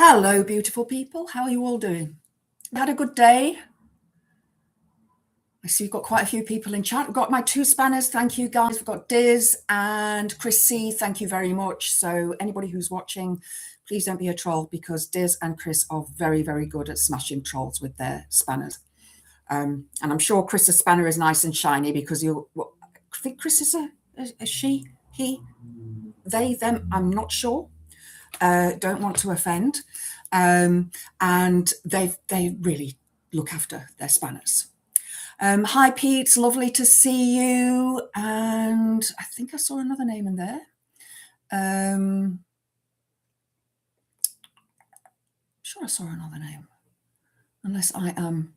Hello, beautiful people. How are you all doing? Had a good day? I see we've got quite a few people in chat. We've got my two spanners. Thank you, guys. We've got Diz and Chris C. Thank you very much. So anybody who's watching, please don't be a troll because Diz and Chris are very, very good at smashing trolls with their spanners. And I'm sure Chris's spanner is nice and shiny because I think Chris is a she, he, they, them. I'm not sure. Don't want to offend. And they really look after their spanners. Hi, Pete. Lovely to see you. And I think I saw another name in there. Sure, I saw another name. Unless I am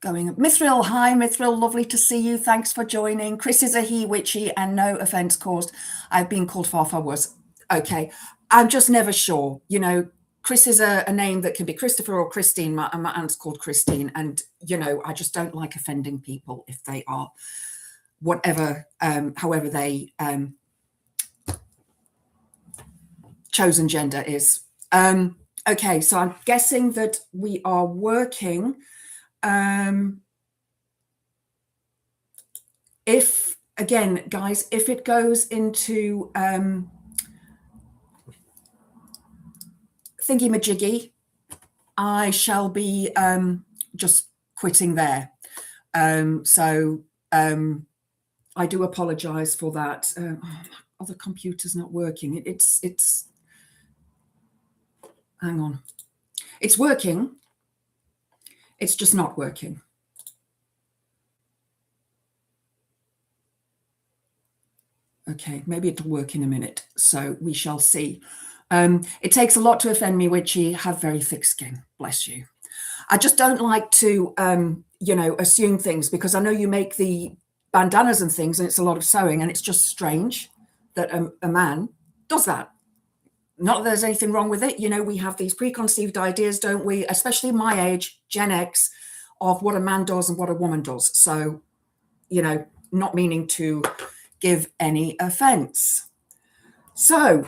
going. Mithril, hi, Mithril. Lovely to see you. Thanks for joining. Chris is a he, witchy, and no offense caused. I've been called far, far worse. Okay. I'm just never sure. You know, Chris is a name that can be Christopher or Christine. My aunt's called Christine. And, you know, I just don't like offending people if they are whatever, however they chosen gender is. Okay, so I'm guessing that we are working. If, again, guys, if it goes into thingy-majiggy, I shall be just quitting there. So I do apologize for that. Oh, my other computer's not working. It's hang on. It's working. It's just not working. Okay, maybe it'll work in a minute. So we shall see. It takes a lot to offend me, Witchy. Have very thick skin. Bless you. I just don't like to, you know, assume things because I know you make the bandanas and things and it's a lot of sewing and it's just strange that a man does that. Not that there's anything wrong with it. You know, we have these preconceived ideas, don't we? Especially my age, Gen X, of what a man does and what a woman does. So, you know, not meaning to give any offense. So,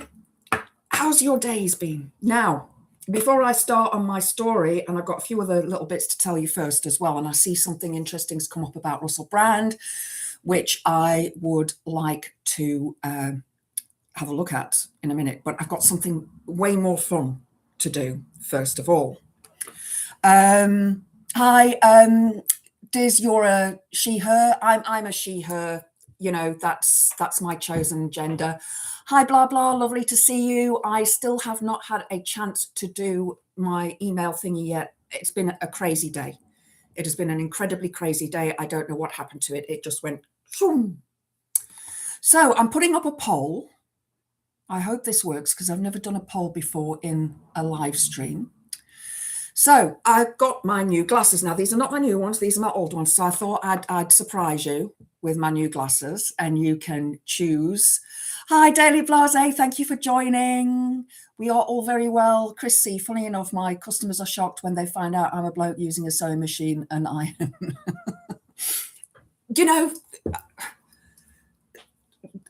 how's your days been? Now, before I start on my story, and I've got a few other little bits to tell you first as well, and I see something interesting has come up about Russell Brand, which I would like to have a look at in a minute, but I've got something way more fun to do first of all. Hi, Diz, you're a she, her. I'm a she, her. You know, that's my chosen gender. Hi, blah, blah. Lovely to see you. I still have not had a chance to do my email thingy yet. It's been a crazy day. It has been an incredibly crazy day. I don't know what happened to it. It just went. Shoom. So I'm putting up a poll. I hope this works because I've never done a poll before in a live stream. So I've got my new glasses. Now, these are not my new ones. These are my old ones. So I thought I'd surprise you with my new glasses and you can choose. Hi, Daily Blase. Thank you for joining. We are all very well. Chris C, funny enough, my customers are shocked when they find out I'm a bloke using a sewing machine and I am. You know,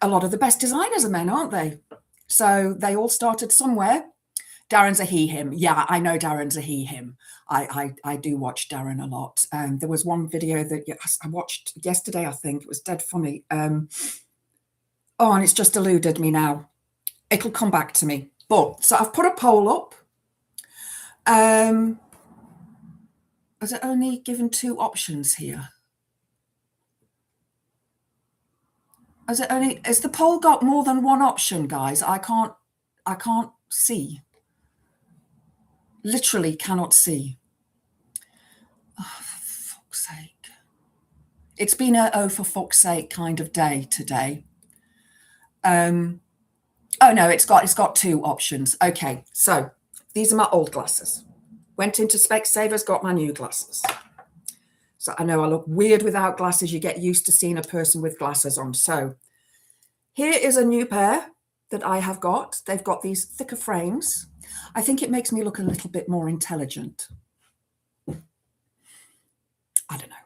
a lot of the best designers are men, aren't they? So they all started somewhere. Darren's a he, him. Yeah, I know Darren's a he, him. I do watch Darren a lot. There was one video that I watched yesterday, I think. It was dead funny. Oh, and it's just eluded me now. It'll come back to me. But, so I've put a poll up. Has it only given two options here? Has the poll got more than one option, guys? I can't see. Literally cannot see. Oh, for fuck's sake. It's been a oh for fuck's sake kind of day today. Oh no, it's got two options. Okay, so these are my old glasses. Went into Specsavers, got my new glasses. So I know I look weird without glasses. You get used to seeing a person with glasses on. So here is a new pair that I have got. They've got these thicker frames. I think it makes me look a little bit more intelligent. I don't know.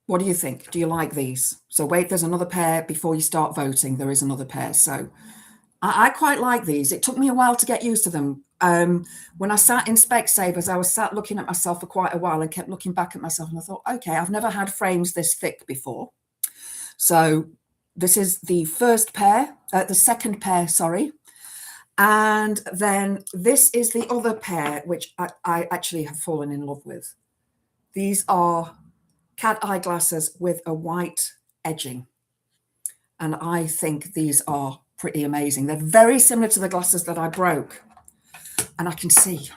What do you think? Do you like these? So wait, there's another pair before you start voting. There is another pair. So I quite like these. It took me a while to get used to them. When I sat in Specsavers, I was sat looking at myself for quite a while and kept looking back at myself. And I thought, okay, I've never had frames this thick before. So this is the first pair, the second pair, sorry. And then this is the other pair, which I actually have fallen in love with. These are cat eye glasses with a white edging. And I think these are pretty amazing. They're very similar to the glasses that I broke. And I can see.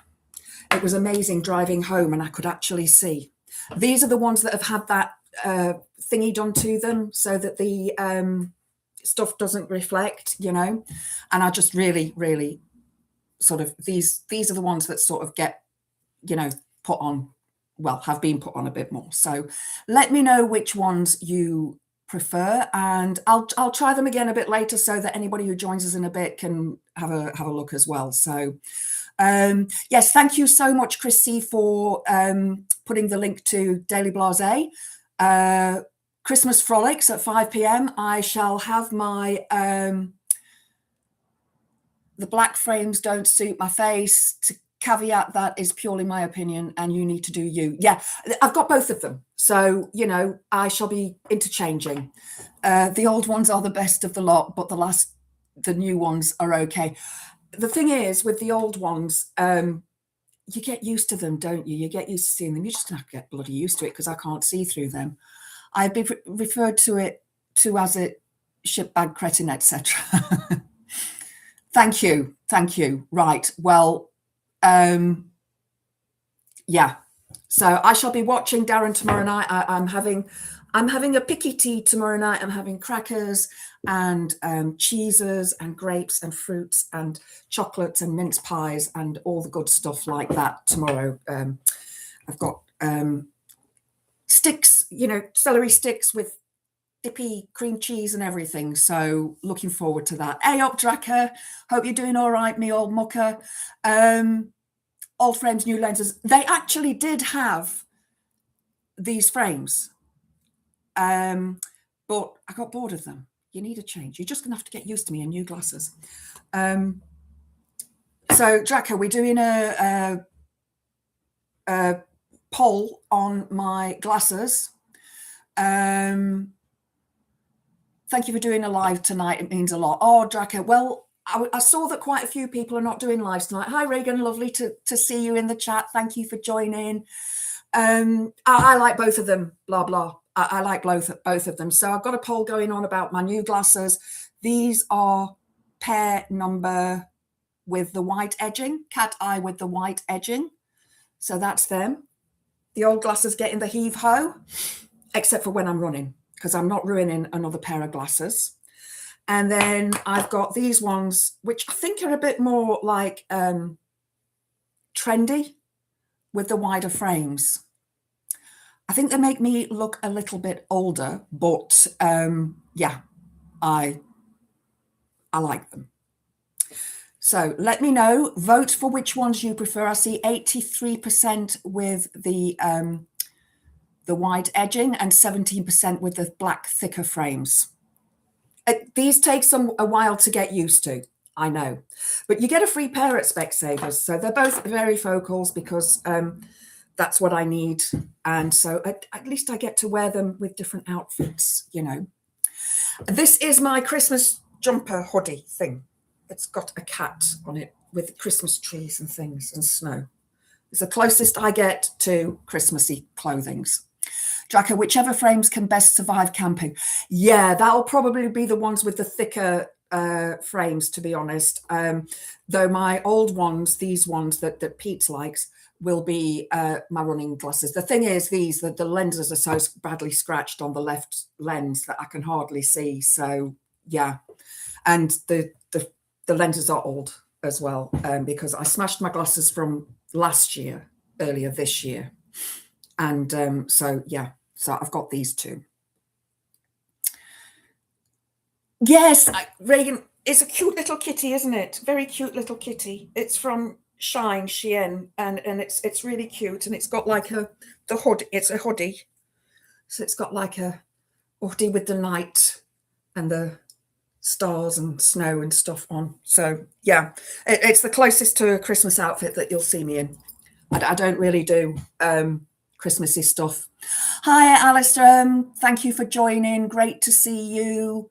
It was amazing driving home and I could actually see. These are the ones that have had that thingy done to them so that the stuff doesn't reflect, you know. And I just really, really sort of, these are the ones that sort of get, you know, put on, well, have been put on a bit more. So let me know which ones you prefer, and I'll try them again a bit later so that anybody who joins us in a bit can have a look as well. So yes, thank you so much, Chrissy, for putting the link to Daily Blase. Christmas Frolics at 5 p.m. I shall have my the black frames don't suit my face. To caveat, that is purely my opinion and you need to do you. Yeah, I've got both of them. So, you know, I shall be interchanging. The old ones are the best of the lot, but the new ones are okay. The thing is, with the old ones, you get used to them, don't you? You get used to seeing them. You just have to get bloody used to it because I can't see through them. I've been referred to it as a shipbag cretin, etc. Thank you. Right. Well, yeah. So I shall be watching Darren tomorrow night. I'm having a picky tea tomorrow night. I'm having crackers and cheeses and grapes and fruits and chocolates and mince pies and all the good stuff like that tomorrow. I've got sticks, you know, celery sticks with dippy cream cheese and everything. So looking forward to that. Hey up, Dracker. Hope you're doing all right, me old mucker. Old frames, new lenses. They actually did have these frames. But I got bored of them. You need a change. You're just gonna have to get used to me and new glasses. So Draco, we're doing a poll on my glasses. Thank you for doing a live tonight. It means a lot. Oh, Draco. Well, I saw that quite a few people are not doing lives tonight. Hi, Reagan. Lovely to see you in the chat. Thank you for joining. I like both of them. Blah, blah. I like both of them. So I've got a poll going on about my new glasses. These are pair number with the white edging, cat eye with the white edging. So that's them. The old glasses getting the heave-ho, except for when I'm running, because I'm not ruining another pair of glasses. And then I've got these ones, which I think are a bit more like trendy with the wider frames. I think they make me look a little bit older, but yeah, I like them. So let me know, vote for which ones you prefer. I see 83% with the white edging and 17% with the black thicker frames. These take a while to get used to, I know, but you get a free pair at Specsavers. So they're both varifocals because that's what I need. And so at least I get to wear them with different outfits, you know. This is my Christmas jumper hoodie thing. It's got a cat on it with Christmas trees and things and snow. It's the closest I get to Christmassy clothings. Draco, whichever frames can best survive camping. Yeah, that'll probably be the ones with the thicker frames, to be honest. Though my old ones, these ones that Pete likes, will be my running glasses. The thing is, the lenses are so badly scratched on the left lens that I can hardly see. So yeah, and the lenses are old as well because I smashed my glasses from last year, earlier this year. And so, yeah, so I've got these two. Yes, Reagan, it's a cute little kitty, isn't it? Very cute little kitty. It's from Shein, and it's really cute, and it's got like the hood. It's a hoodie, so it's got like a hoodie with the knight and the stars and snow and stuff on. So yeah, it's the closest to a Christmas outfit that you'll see me in. I don't really do Christmassy stuff. Hi, Alistair. Thank you for joining. Great to see you.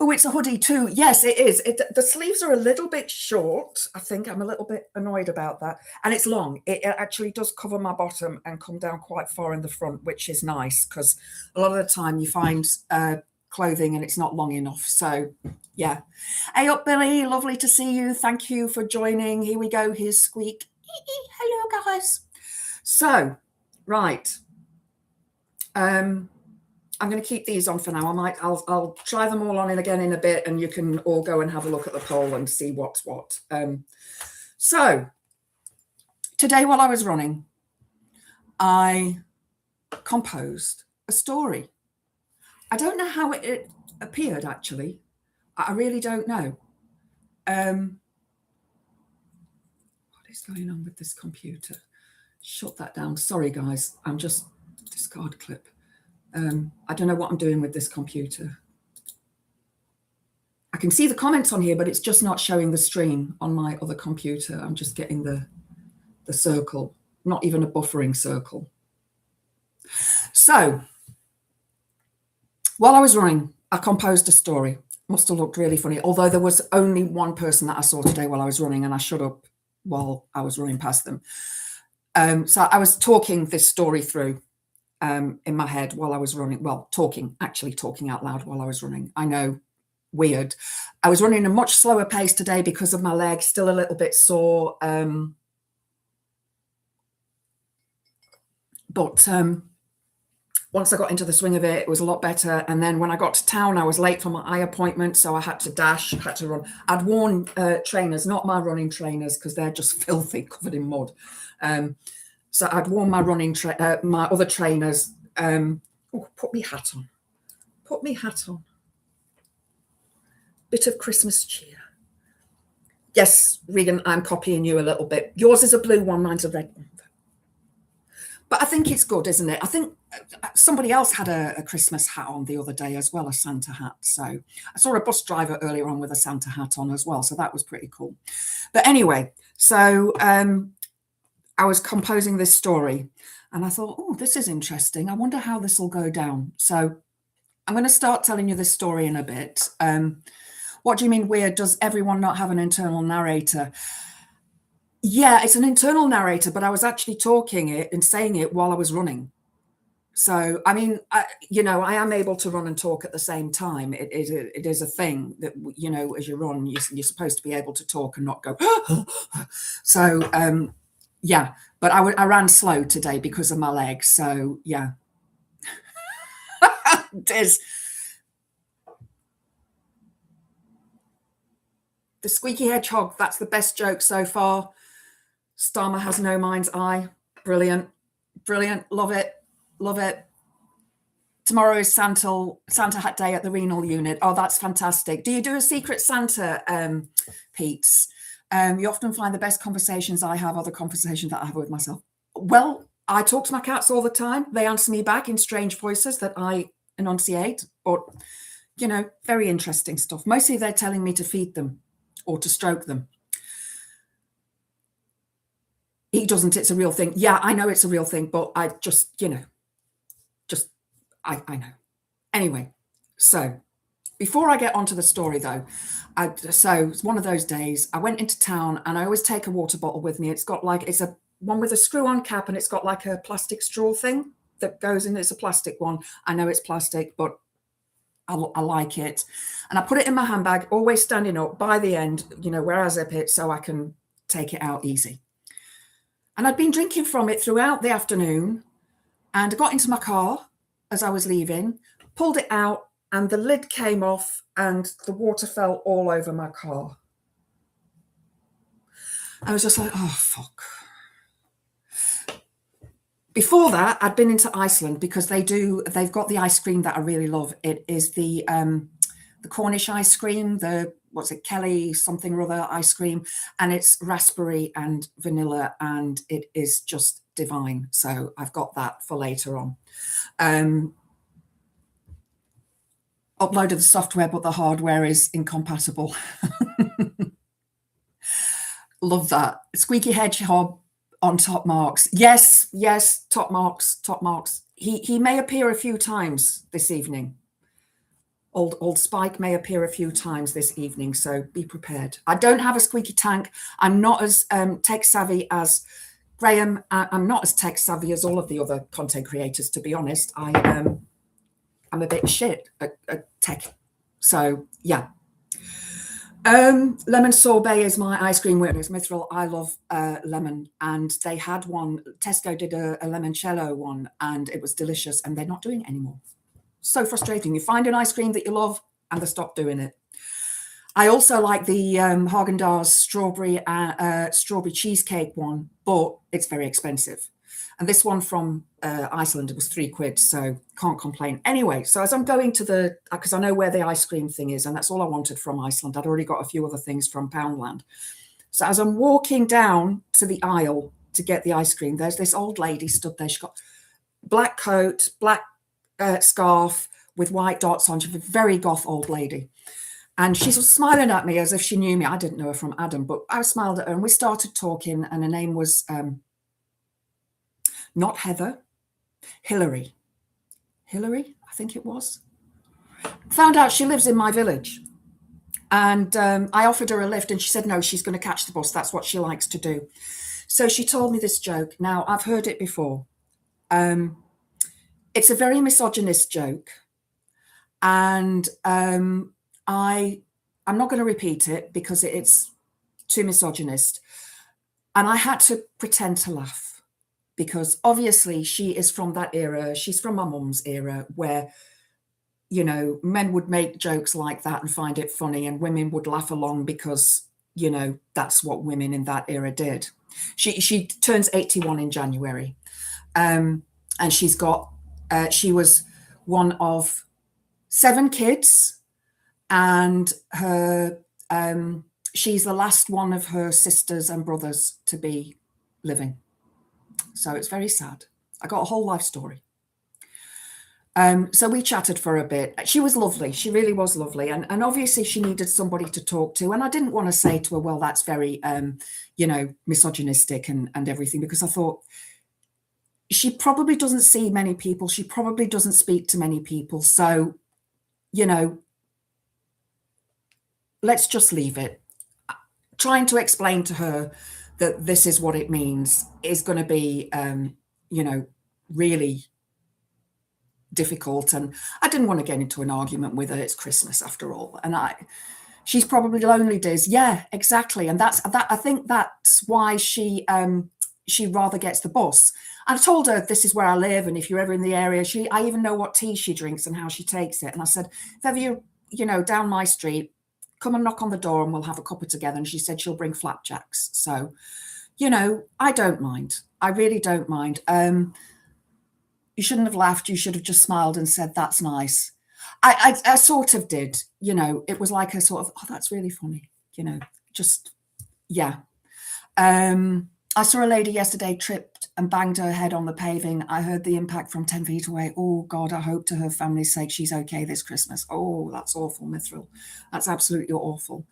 Oh, it's a hoodie too. Yes, it is. The sleeves are a little bit short. I think I'm a little bit annoyed about that. And it's long. It actually does cover my bottom and come down quite far in the front, which is nice because a lot of the time you find clothing and it's not long enough. So yeah. Hey up, Billy. Lovely to see you. Thank you for joining. Here we go. Here's Squeak. Hello, guys. So, right. I'm going to keep these on for now. I'll try them all on in again in a bit, and you can all go and have a look at the poll and see what's what. So today, while I was running, I composed a story. I don't know how it appeared, actually. I really don't know. What is going on with this computer? Shut that down. Sorry, guys. I'm just discard clip. I don't know what I'm doing with this computer. I can see the comments on here, but it's just not showing the stream on my other computer. I'm just getting the circle, not even a buffering circle. So while I was running, I composed a story. Must have looked really funny, although there was only one person that I saw today while I was running, and I shut up while I was running past them. So I was talking this story through in my head while I was running. Well, actually talking out loud while I was running. I know, weird. I was running a much slower pace today because of my leg, still a little bit sore. But once I got into the swing of it, it was a lot better. And then when I got to town, I was late for my eye appointment, so I had to dash, had to run. I'd worn trainers, not my running trainers, because they're just filthy, covered in mud. So I'd worn my my other trainers. Put me hat on. Put me hat on. Bit of Christmas cheer. Yes, Regan, I'm copying you a little bit. Yours is a blue one, mine's a red one. But I think it's good, isn't it? I think somebody else had a Christmas hat on the other day as well, a Santa hat. So I saw a bus driver earlier on with a Santa hat on as well. So that was pretty cool. But anyway, so I was composing this story and I thought, oh, this is interesting. I wonder how this will go down. So I'm going to start telling you this story in a bit. What do you mean weird? Does everyone not have an internal narrator? Yeah, it's an internal narrator, but I was actually talking it and saying it while I was running. So, I mean, I am able to run and talk at the same time. It is a thing that, as you run, you're supposed to be able to talk and not go. So, yeah, but I ran slow today because of my legs. So, yeah. There's the squeaky hedgehog. That's the best joke so far. Starmer has no mind's eye. Brilliant. Brilliant. Love it. Love it. Tomorrow is Santa Hat Day at the renal unit. Oh, that's fantastic. Do you do a secret Santa, Pete? You often find the best conversations I have are the conversations that I have with myself. Well, I talk to my cats all the time. They answer me back in strange voices that I enunciate, but, very interesting stuff. Mostly they're telling me to feed them or to stroke them. He doesn't. It's a real thing. Yeah, I know it's a real thing, but I just, I know. Anyway, so before I get onto the story, though, so it's one of those days. I went into town, and I always take a water bottle with me. It's got it's a one with a screw-on cap, and it's got like a plastic straw thing that goes in. It's a plastic one. I know it's plastic, but I like it, and I put it in my handbag, always standing up by the end, where I zip it, so I can take it out easy. And I'd been drinking from it throughout the afternoon, and I got into my car as I was leaving, pulled it out, and the lid came off and the water fell all over my car. I was just like, oh, fuck. Before that, I'd been into Iceland because they've got the ice cream that I really love. It is the Cornish ice cream, what's it, Kelly something or other ice cream, and it's raspberry and vanilla, and it is just divine. So I've got that for later on. uploaded the software, but the hardware is incompatible. Love that. Squeaky hedgehog on top marks. Yes, yes, top marks, top marks. He may appear a few times this evening. Old Spike may appear a few times this evening, so be prepared. I don't have a squeaky tank. I'm not as tech savvy as Graham. I'm not as tech savvy as all of the other content creators, to be honest. I'm a bit shit at tech. So yeah. Lemon sorbet is my ice cream witness. Mithril, I love lemon, and they had one. Tesco did a limoncello one, and it was delicious, and they're not doing it anymore. So frustrating. You find an ice cream that you love, and they stop doing it. I also like the Haagen-Dazs strawberry cheesecake one, but it's very expensive. And this one from Iceland, it was £3, so can't complain. Anyway, so as I'm going to because I know where the ice cream thing is, and that's all I wanted from Iceland. I'd already got a few other things from Poundland. So as I'm walking down to the aisle to get the ice cream, there's this old lady stood there. She's got black coat, black scarf with white dots on. She's a very goth old lady. And she was smiling at me as if she knew me. I didn't know her from Adam, but I smiled at her and we started talking, and her name was not Heather, Hillary. Hillary, I think it was. Found out she lives in my village. And I offered her a lift and she said, no, she's going to catch the bus. That's what she likes to do. So she told me this joke. Now, I've heard it before. It's a very misogynist joke. And I'm not going to repeat it because it's too misogynist. And I had to pretend to laugh because obviously she is from that era. She's from my mum's era where, you know, men would make jokes like that and find it funny, and women would laugh along because, you know, that's what women in that era did. She turns 81 in January. And she was one of 7 kids, and she's the last one of her sisters and brothers to be living. So it's very sad. I got a whole life story. So we chatted for a bit. She was lovely. She really was lovely. And obviously she needed somebody to talk to. And I didn't want to say to her, well, that's very, you know, misogynistic and everything, because I thought she probably doesn't see many people. She probably doesn't speak to many people. So, you know, let's just leave it. Trying to explain to her that this is what it means is going to be, you know, really difficult. And I didn't want to get into an argument with her. It's Christmas after all. And she's probably lonely, Diz. Yeah, exactly. And I think that's why she rather gets the bus. I told her this is where I live, and if you're ever in the area, I even know what tea she drinks and how she takes it. And I said, if ever you're, you know, down my street, come and knock on the door and we'll have a cuppa together. And she said she'll bring flapjacks. So, you know, I don't mind. I really don't mind. You shouldn't have laughed. You should have just smiled and said, that's nice. I sort of did, you know, it was like a sort of, oh, that's really funny, you know, just, yeah. I saw a lady yesterday tripped and banged her head on the paving. I heard the impact from 10 feet away. Oh, God, I hope to her family's sake she's okay this Christmas. Oh, that's awful, Mithril. That's absolutely awful.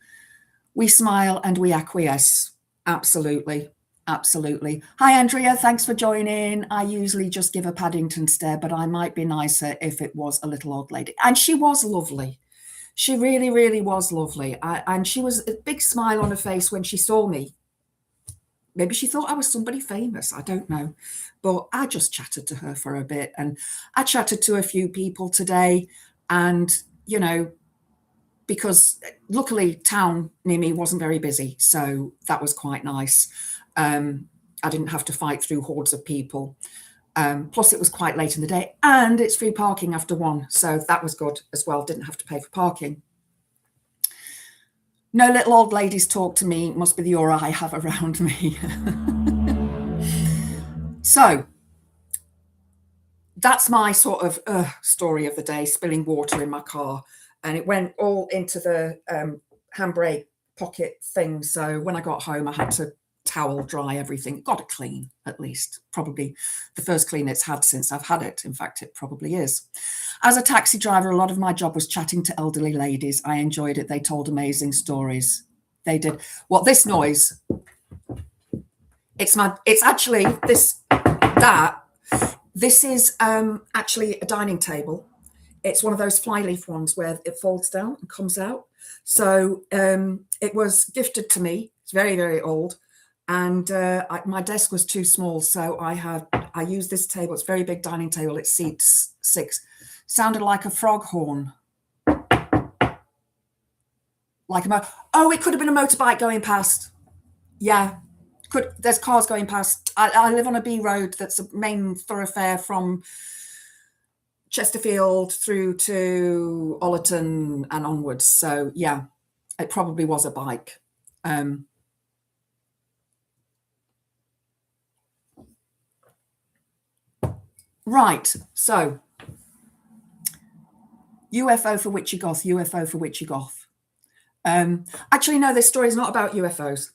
We smile and we acquiesce. Absolutely. Absolutely. Hi, Andrea. Thanks for joining. I usually just give a Paddington stare, but I might be nicer if it was a little old lady. And she was lovely. She really, really was lovely. And she was a big smile on her face when she saw me. Maybe she thought I was somebody famous. I don't know. But I just chatted to her for a bit. And I chatted to a few people today. And, you know, because luckily town near me wasn't very busy. So that was quite nice. I didn't have to fight through hordes of people. Plus it was quite late in the day and it's free parking after 1. So that was good as well. Didn't have to pay for parking. No little old ladies talk to me. Must be the aura I have around me. So that's my sort of story of the day, spilling water in my car. And it went all into the handbrake pocket thing. So when I got home, I had to towel dry everything. Got to clean, at least. Probably the first clean it's had since I've had it. In fact, it probably is. As a taxi driver, a lot of my job was chatting to elderly ladies. I enjoyed it. They told amazing stories. They did. What, this noise? It's actually this is actually a dining table. It's one of those flyleaf ones where it folds down and comes out. So it was gifted to me. It's very, very old. And my desk was too small. So I used this table. It's a very big dining table. It seats 6. Sounded like a frog horn. It could have been a motorbike going past. Yeah. There's cars going past. I live on a B road that's a main thoroughfare from Chesterfield through to Ollerton and onwards. So yeah, it probably was a bike. Right, so UFO for Witchy Goth, UFO for Witchy Goth. Actually, no, this story is not about UFOs.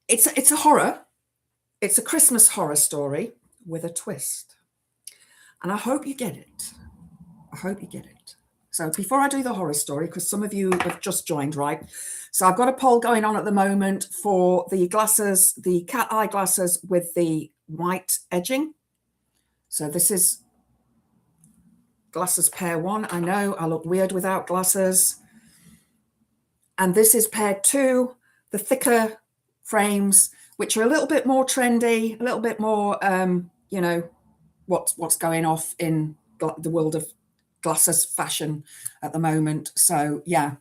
It's a horror. It's a Christmas horror story with a twist. And I hope you get it. I hope you get it. So before I do the horror story, because some of you have just joined, right? So I've got a poll going on at the moment for the glasses, the cat eye glasses with the white edging. So this is glasses pair 1. I know I look weird without glasses. And this is pair 2, the thicker frames, which are a little bit more trendy, a little bit more, what's going off in the world of glasses fashion at the moment. So yeah,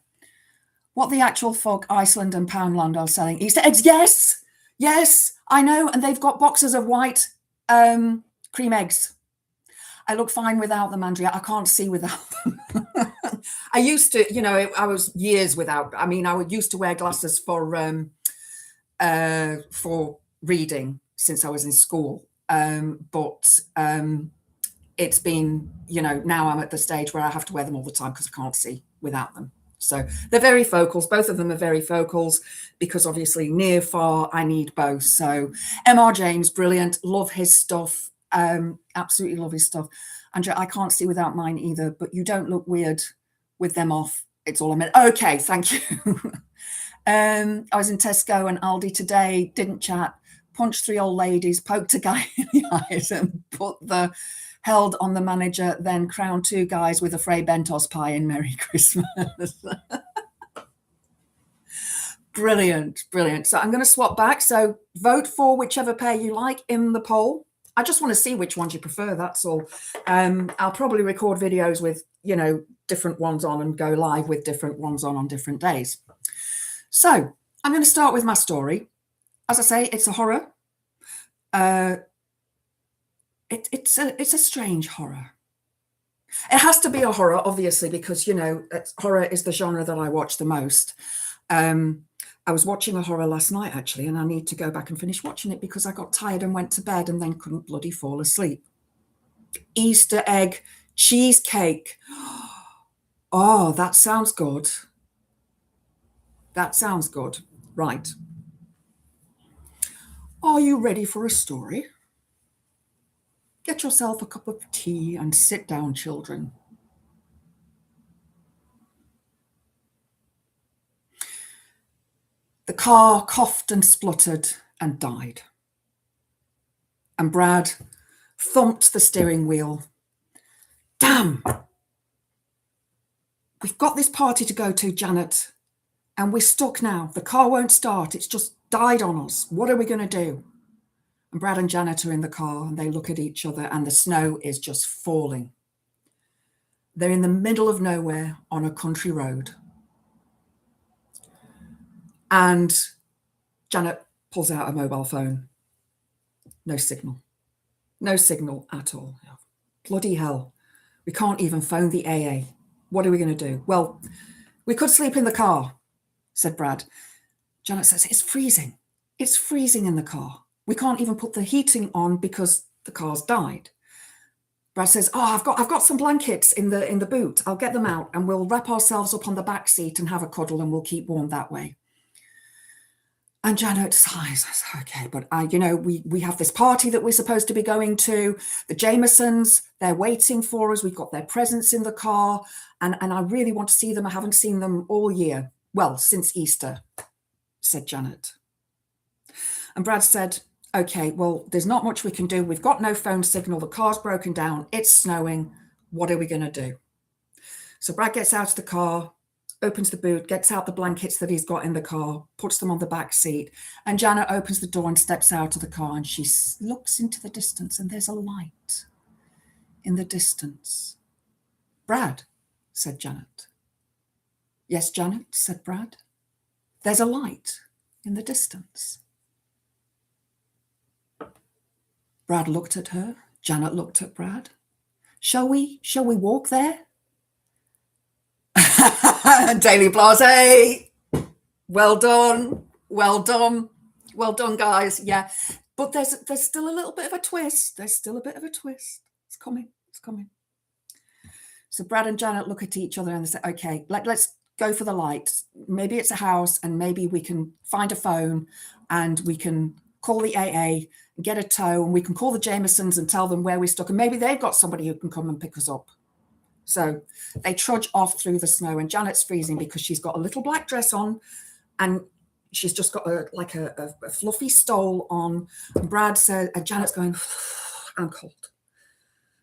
what the actual fuck Iceland and Poundland are selling Easter eggs? Yes, I know, and they've got boxes of white cream eggs. I look fine without them, Andrea. I can't see without them. I used to, I was years without. I mean, I used to wear glasses for reading since I was in school. But it's been, now I'm at the stage where I have to wear them all the time because I can't see without them. So they're very focals. Both of them are very focals because obviously near, far, I need both. So M.R. James, brilliant. Love his stuff. Absolutely love his stuff. Andrea, I can't see without mine either, but you don't look weird with them off. It's all I meant. Okay, thank you. I was in Tesco and Aldi today, didn't chat, punched 3 old ladies, poked a guy in the eyes and held on the manager, then crowned 2 guys with a Frey Bentos pie in Merry Christmas. Brilliant. So I'm going to swap back. So vote for whichever pair you like in the poll. I just want to see which ones you prefer, that's all. I'll probably record videos with, different ones on and go live with different ones on different days. So I'm going to start with my story. As I say, it's a horror. It's a strange horror. It has to be a horror, obviously, because, horror is the genre that I watch the most. I was watching a horror last night, actually, and I need to go back and finish watching it because I got tired and went to bed and then couldn't bloody fall asleep. Easter egg cheesecake. Oh, that sounds good. That sounds good. Right. Are you ready for a story? Get yourself a cup of tea and sit down, children. The car coughed and spluttered and died. And Brad thumped the steering wheel. Damn! We've got this party to go to, Janet, and we're stuck now. The car won't start. It's just died on us. What are we going to do? And Brad and Janet are in the car and they look at each other and the snow is just falling. They're in the middle of nowhere on a country road. And Janet pulls out a mobile phone. No signal. No signal at all. Bloody hell. We can't even phone the AA. What are we going to do? Well, we could sleep in the car, said Brad. Janet says, it's freezing. It's freezing in the car. We can't even put the heating on because the car's died. Brad says, I've got some blankets in the boot. I'll get them out and we'll wrap ourselves up on the back seat and have a cuddle and we'll keep warm that way. And Janet sighs, okay, but we have this party that we're supposed to be going to. The Jamesons, they're waiting for us. We've got their presents in the car, and I really want to see them. I haven't seen them all year. Well, since Easter, said Janet. And Brad said, okay, well, there's not much we can do. We've got no phone signal. The car's broken down. It's snowing. What are we going to do? So Brad gets out of the car, opens the boot, gets out the blankets that he's got in the car, puts them on the back seat, and Janet opens the door and steps out of the car, and she looks into the distance, and there's a light in the distance. Brad, said Janet. Yes, Janet, said Brad. There's a light in the distance. Brad looked at her. Janet looked at Brad. Shall we walk there? Daily Blase. Well done. Well done. Well done, guys. Yeah. But there's still a little bit of a twist. There's still a bit of a twist. It's coming. It's coming. So Brad and Janet look at each other and they say, okay, let's go for the light. Maybe it's a house, and maybe we can find a phone and we can call the AA and get a tow, and we can call the Jamesons and tell them where we're stuck. And maybe they've got somebody who can come and pick us up. So they trudge off through the snow, and Janet's freezing because she's got a little black dress on, and she's just got a fluffy stole on. And Brad says, and Janet's going, I'm cold.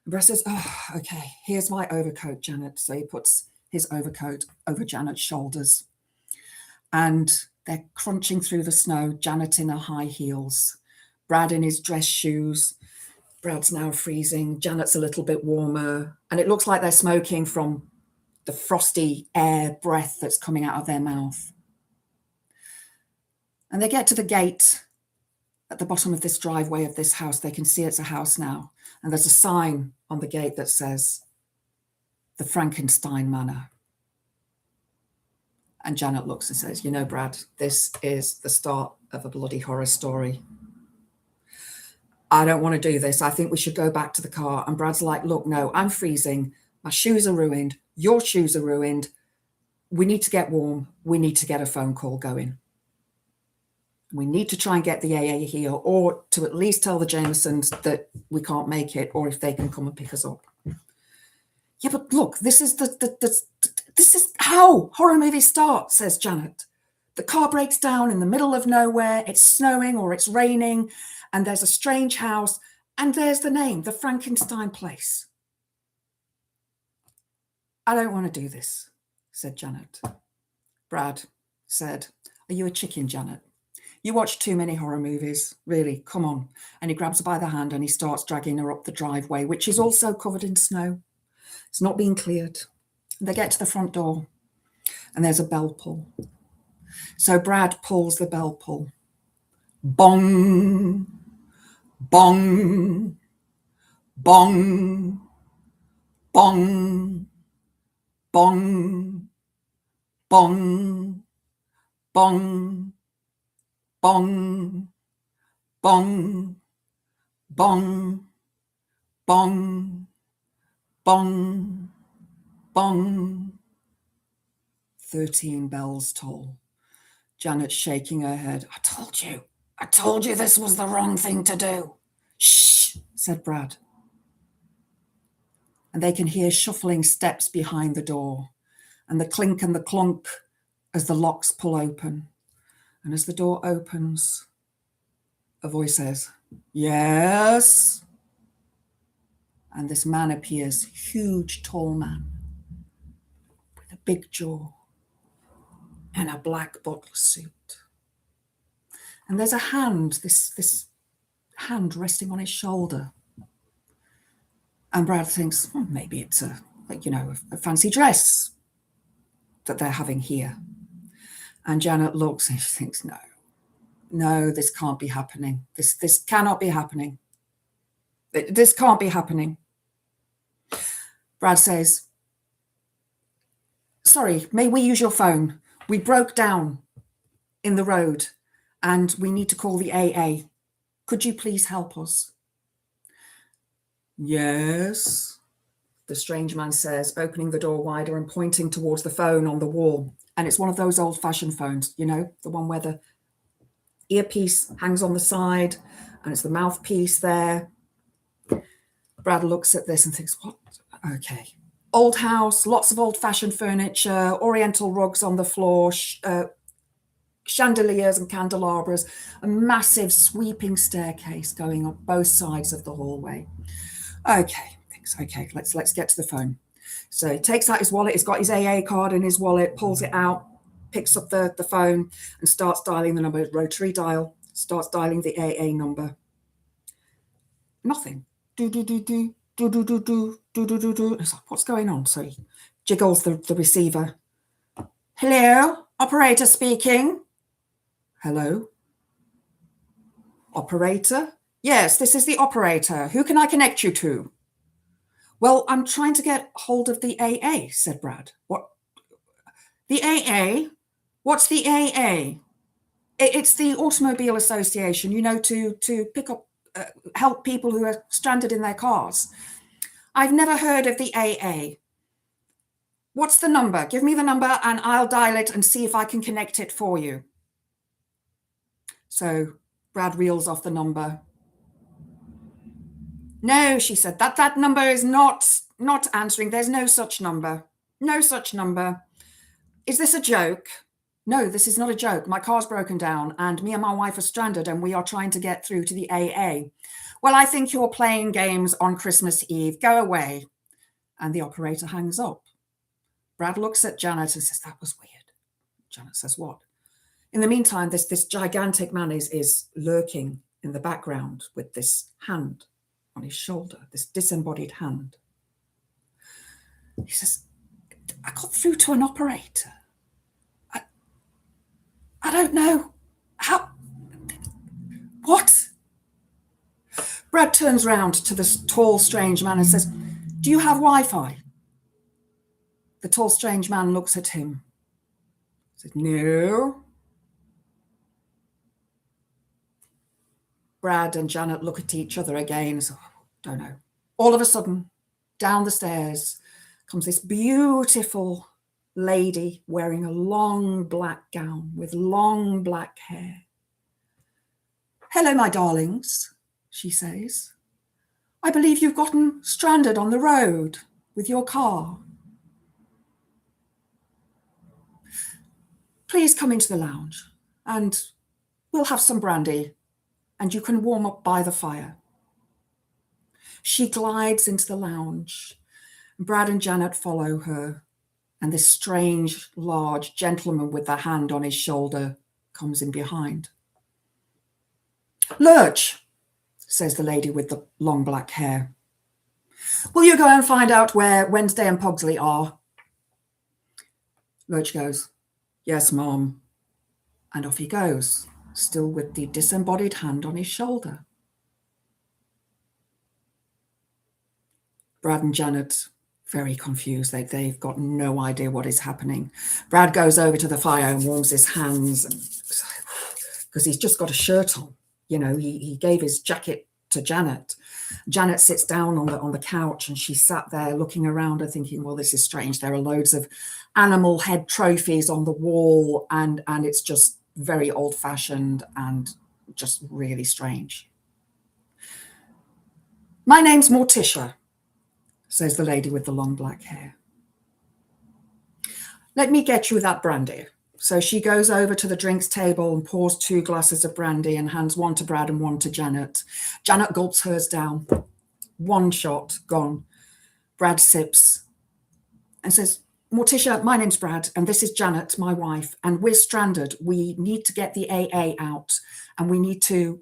And Brad says, oh, okay, here's my overcoat, Janet. So he puts his overcoat over Janet's shoulders. And they're crunching through the snow, Janet in her high heels, Brad in his dress shoes. Brad's now freezing. Janet's a little bit warmer. And it looks like they're smoking from the frosty air breath that's coming out of their mouth. And they get to the gate at the bottom of this driveway of this house. They can see it's a house now. And there's a sign on the gate that says, the Frankenstein Manor. And Janet looks and says, you know, Brad, this is the start of a bloody horror story. I don't want to do this. I think we should go back to the car. And Brad's like, look, no, I'm freezing. My shoes are ruined. Your shoes are ruined. We need to get warm. We need to get a phone call going. We need to try and get the AA here, or to at least tell the Jamesons that we can't make it, or if they can come and pick us up. Yeah, but look, this is this is how horror movies start, says Janet. The car breaks down in the middle of nowhere. It's snowing or it's raining, and there's a strange house, and there's the name, the Frankenstein place. I don't want to do this, said Janet. Brad said, are you a chicken, Janet? You watch too many horror movies, really, come on. And he grabs her by the hand and he starts dragging her up the driveway, which is also covered in snow. It's not being cleared. They get to the front door and there's a bell pull. So Brad pulls the bell pull. Bong, bong, bong, bong, bong, bong, bong, bong, bong, bong, bong, bong, bong. 13 bells toll. Janet's shaking her head. I told you this was the wrong thing to do. Shh, said Brad. And they can hear shuffling steps behind the door, and the clink and the clunk as the locks pull open. And as the door opens, a voice says, yes. And this man appears, huge, tall man, with a big jaw and a black butler suit. And there's a hand, this hand resting on his shoulder. And Brad thinks, maybe it's a fancy dress that they're having here. And Janet looks and she thinks, no, this can't be happening. This cannot be happening. This can't be happening. Brad says, sorry, may we use your phone? We broke down in the road and we need to call the AA. Could you please help us? Yes, the strange man says, opening the door wider and pointing towards the phone on the wall. And it's one of those old-fashioned phones, the one where earpiece hangs on the side, and it's the mouthpiece there. Brad looks at this and thinks, what? Okay. Old house, lots of old-fashioned furniture, oriental rugs on the floor, chandeliers and candelabras, a massive sweeping staircase going up both sides of the hallway. Okay, thinks, okay, let's get to the phone. So he takes out his wallet, he's got his AA card in his wallet, pulls it out, picks up the phone and starts dialing the number, rotary dial, starts dialing the AA number. Nothing. Do, do, do, do, do, do, do, do, do, do, do, do. It's like, what's going on? So he jiggles the receiver. Hello, operator speaking. Hello? Operator? Yes, this is the operator. Who can I connect you to? Well, I'm trying to get hold of the AA, said Brad. What? The AA? What's the AA? It's the Automobile Association, you know, to pick up, help people who are stranded in their cars. I've never heard of the AA. What's the number? Give me the number and I'll dial it and see if I can connect it for you. So Brad reels off the number. No, she said, that number is not answering. There's no such number. No such number. Is this a joke? No, this is not a joke. My car's broken down and me and my wife are stranded and we are trying to get through to the AA. Well, I think you're playing games on Christmas Eve. Go away. And the operator hangs up. Brad looks at Janet and says, that was weird. Janet says, what? In the meantime, this gigantic man is lurking in the background with this hand on his shoulder, this disembodied hand. He says, I got through to an operator. I don't know. How? What? Brad turns round to this tall, strange man and says, do you have Wi-Fi? The tall, strange man looks at him. Says, no. Brad and Janet look at each other again. So, don't know. All of a sudden, down the stairs comes this beautiful lady wearing a long black gown with long black hair. Hello, my darlings, she says. I believe you've gotten stranded on the road with your car. Please come into the lounge and we'll have some brandy and you can warm up by the fire. She glides into the lounge. Brad and Janet follow her, and this strange, large gentleman with the hand on his shoulder comes in behind. Lurch, says the lady with the long black hair. Will you go and find out where Wednesday and Pugsley are? Lurch goes, yes, Mom. And off he goes, still with the disembodied hand on his shoulder. Brad and Janet, very confused. They've got no idea what is happening. Brad goes over to the fire and warms his hands because he's just got a shirt on. You know, he gave his jacket to Janet. Janet sits down on the couch and she sat there looking around her thinking, well, this is strange. There are loads of animal head trophies on the wall and it's just very old-fashioned and just really strange. My name's Morticia, says the lady with the long black hair. Let me get you that brandy. So she goes over to the drinks table and pours 2 glasses of brandy and hands one to Brad and one to Janet. Janet gulps hers down. 1 shot, gone. Brad sips and says, Morticia, my name's Brad, and this is Janet, my wife, and we're stranded. We need to get the AA out, and we need to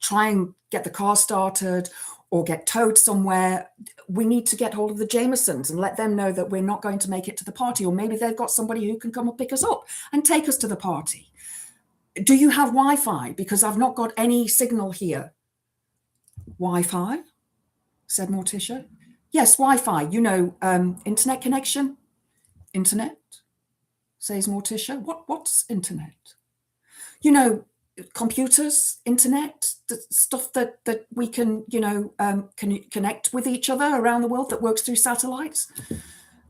try and get the car started or get towed somewhere. We need to get hold of the Jamesons and let them know that we're not going to make it to the party, or maybe they've got somebody who can come and pick us up and take us to the party. Do you have Wi-Fi? Because I've not got any signal here. Wi-Fi, said Morticia. Yes, Wi-Fi, you know, internet connection. Internet, says Morticia. What's internet? You know, computers, internet, the stuff that we can, you know, can connect with each other around the world that works through satellites.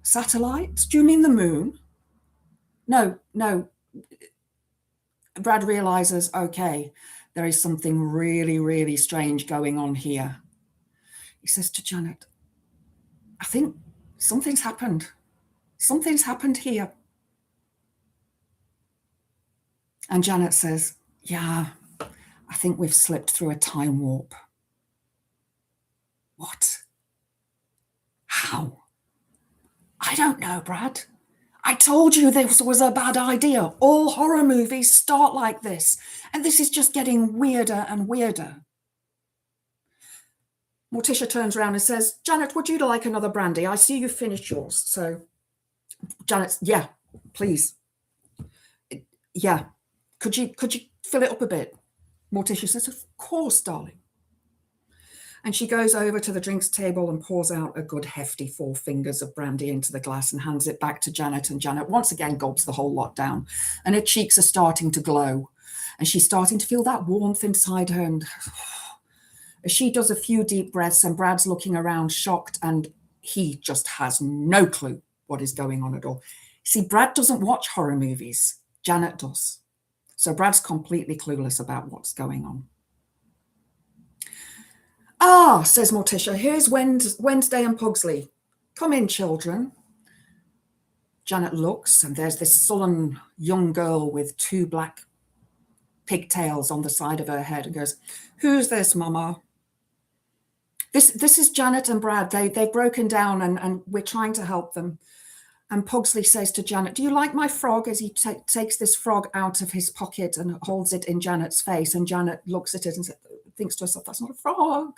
Satellites? Do you mean the moon? No. Brad realizes, okay, there is something really, really strange going on here. He says to Janet, I think something's happened. Something's happened here. And Janet says, yeah, I think we've slipped through a time warp. What? How? I don't know, Brad. I told you this was a bad idea. All horror movies start like this, and this is just getting weirder and weirder. Morticia turns around and says, Janet, would you like another brandy? I see you finished yours. So Janet's, yeah, please. Yeah. Could you fill it up a bit? Morticia says, of course, darling. And she goes over to the drinks table and pours out a good hefty 4 fingers of brandy into the glass and hands it back to Janet. And Janet once again gulps the whole lot down. And her cheeks are starting to glow. And she's starting to feel that warmth inside her. And as she does a few deep breaths, and Brad's looking around shocked, and he just has no clue what is going on at all. See, Brad doesn't watch horror movies. Janet does. So Brad's completely clueless about what's going on. Ah, says Morticia, here's Wednesday and Pugsley. Come in, children. Janet looks, and there's this sullen young girl with 2 black pigtails on the side of her head, and goes, who's this, Mama? This is Janet and Brad. They've broken down, and we're trying to help them. And Pugsley says to Janet, do you like my frog? As he takes this frog out of his pocket and holds it in Janet's face. And Janet looks at it and thinks to herself, that's not a frog.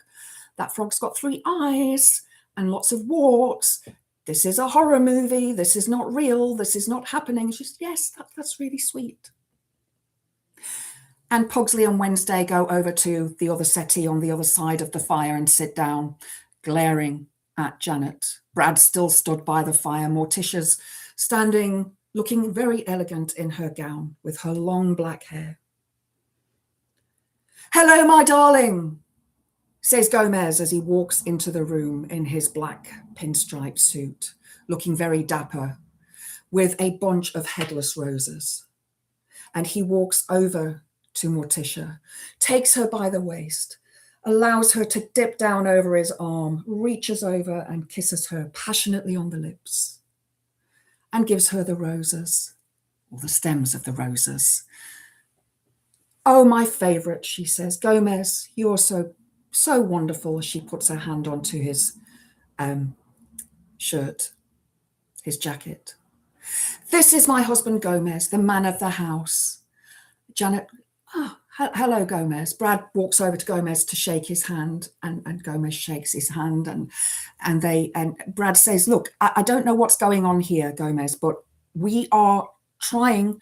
That frog's got 3 eyes and lots of warts. This is a horror movie. This is not real. This is not happening. She says, yes, that's really sweet. And Pugsley and Wednesday go over to the other settee on the other side of the fire and sit down, glaring at Janet. Brad still stood by the fire. Morticia's standing, looking very elegant in her gown with her long black hair. Hello, my darling, says Gomez as he walks into the room in his black pinstripe suit, looking very dapper, with a bunch of headless roses. And he walks over to Morticia, takes her by the waist, allows her to dip down over his arm, reaches over and kisses her passionately on the lips, and gives her the roses, or the stems of the roses. Oh, my favorite, she says. Gomez, you're so wonderful. She puts her hand onto his shirt, his jacket. This is my husband, Gomez, the man of the house. Janet, hello, Gomez. Brad walks over to Gomez to shake his hand, and Gomez shakes his hand, and Brad says, look, I don't know what's going on here, Gomez, but we are trying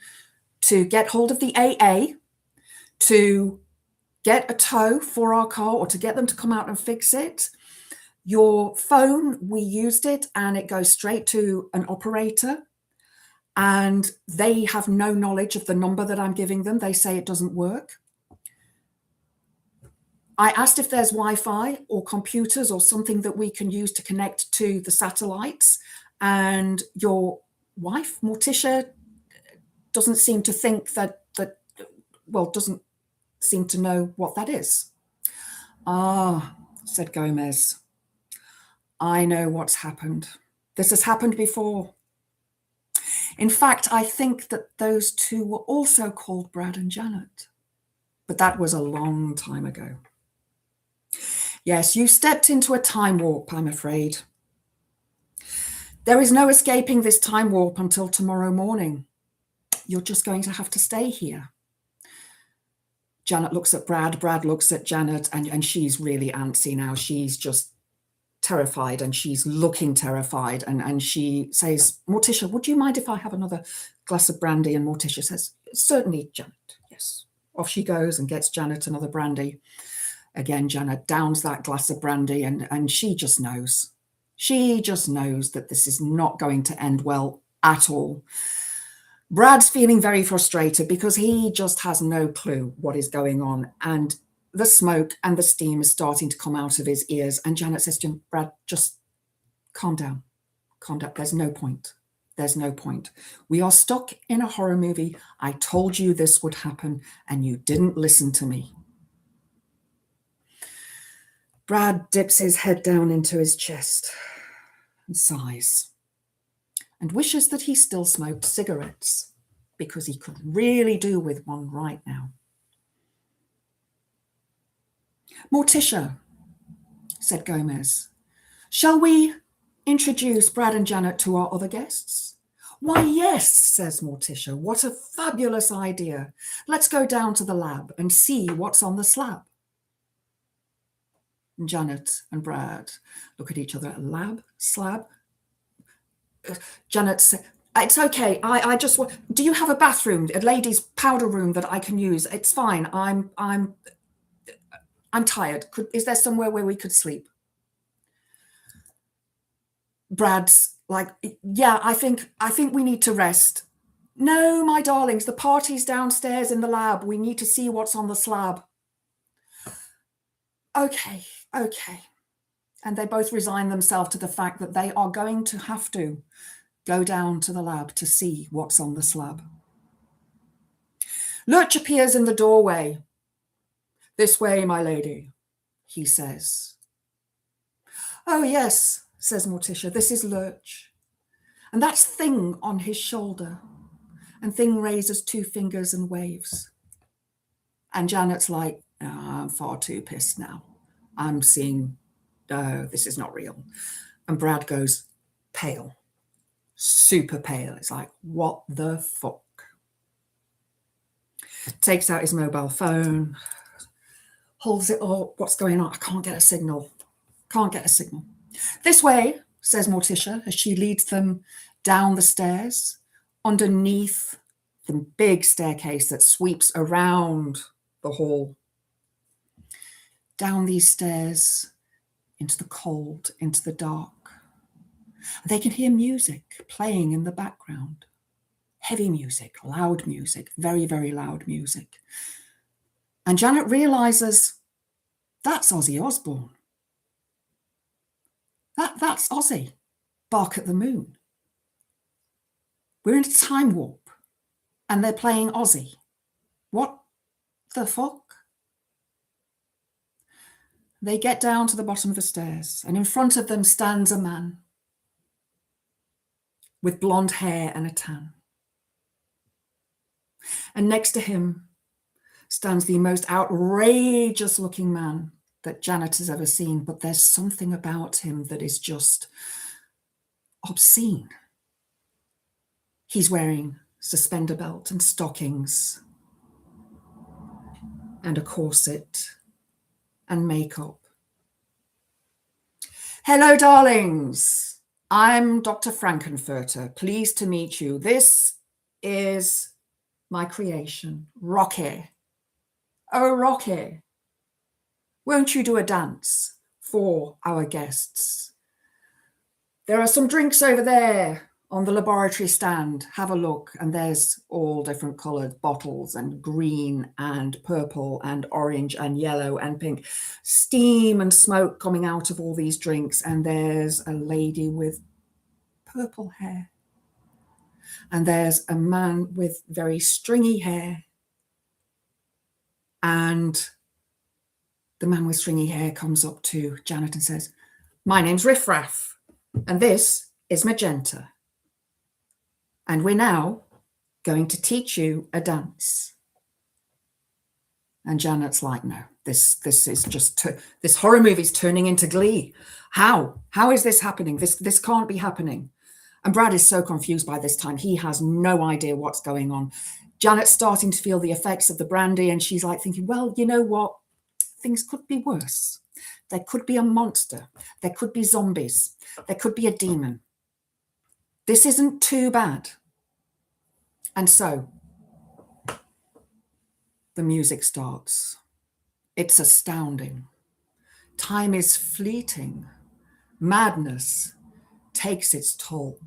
to get hold of the AA to get a tow for our car, or to get them to come out and fix it. Your phone, we used it and it goes straight to an operator, and they have no knowledge of the number that I'm giving them. They say it doesn't work. I asked if there's Wi-Fi or computers or something that we can use to connect to the satellites, and your wife, Morticia, doesn't seem to think doesn't seem to know what that is. Ah, said Gomez, I know what's happened. This has happened before. In fact, I think that those 2 were also called Brad and Janet, but that was a long time ago. Yes, you stepped into a time warp, I'm afraid. There is no escaping this time warp until tomorrow morning. You're just going to have to stay here. Janet looks at Brad, Brad looks at Janet, and she's really antsy now. She's just terrified, and she's looking terrified, and she says, Morticia, would you mind if I have another glass of brandy? And Morticia says, certainly, Janet, yes. Off she goes and gets Janet another brandy. Again, Janet downs that glass of brandy, and she just knows. She just knows that this is not going to end well at all. Brad's feeling very frustrated because he just has no clue what is going on, and the smoke and the steam is starting to come out of his ears. And Janet says to him, Brad, just calm down. Calm down. There's no point. There's no point. We are stuck in a horror movie. I told you this would happen, and you didn't listen to me. Brad dips his head down into his chest and sighs and wishes that he still smoked cigarettes, because he could really do with one right now. Morticia, said Gomez, shall we introduce Brad and Janet to our other guests? Why, yes, says Morticia. What a fabulous idea. Let's go down to the lab and see what's on the slab. And Janet and Brad look at each other. Lab? Slab? Janet says, it's okay. I just want. Do you have a bathroom, a ladies' powder room that I can use? It's fine. I'm tired. Is there somewhere where we could sleep? Brad's like, yeah, I think we need to rest. No, my darlings, the party's downstairs in the lab. We need to see what's on the slab. Okay. And they both resign themselves to the fact that they are going to have to go down to the lab to see what's on the slab. Lurch appears in the doorway. This way, my lady, he says. Oh, yes, says Morticia, this is Lurch. And that's Thing on his shoulder. And Thing raises 2 fingers and waves. And Janet's like, oh, I'm far too pissed now. I'm seeing, this is not real. And Brad goes pale, super pale. It's like, what the fuck? Takes out his mobile phone, holds it up. What's going on? I can't get a signal. This way, says Morticia, as she leads them down the stairs, underneath the big staircase that sweeps around the hall. Down these stairs, into the cold, into the dark. They can hear music playing in the background. Heavy music, loud music, very, very loud music. And Janet realizes that's Ozzy Osbourne. That's Ozzy. Bark at the Moon. We're in a time warp and they're playing Ozzy. What the fuck? They get down to the bottom of the stairs and in front of them stands a man with blonde hair and a tan. And next to him stands the most outrageous looking man that Janet has ever seen, but there's something about him that is just obscene. He's wearing suspender belt and stockings and a corset and makeup. Hello, darlings. I'm Dr. Frankenfurter. Pleased to meet you. This is my creation, Rocky. Oh, Rocky, won't you do a dance for our guests? There are some drinks over there on the laboratory stand. Have a look, and there's all different coloured bottles and green and purple and orange and yellow and pink. Steam and smoke coming out of all these drinks, and there's a lady with purple hair. And there's a man with very stringy hair. And the man with stringy hair comes up to Janet and says, my name's Riff Raff, and this is Magenta. And we're now going to teach you a dance. And Janet's like, no, this is just, this horror movie's turning into Glee. How is this happening? This can't be happening. And Brad is so confused by this time. He has no idea what's going on. Janet's starting to feel the effects of the brandy, and she's like thinking, well, you know what? Things could be worse. There could be a monster. There could be zombies. There could be a demon. This isn't too bad. And so the music starts. It's astounding. Time is fleeting. Madness takes its toll.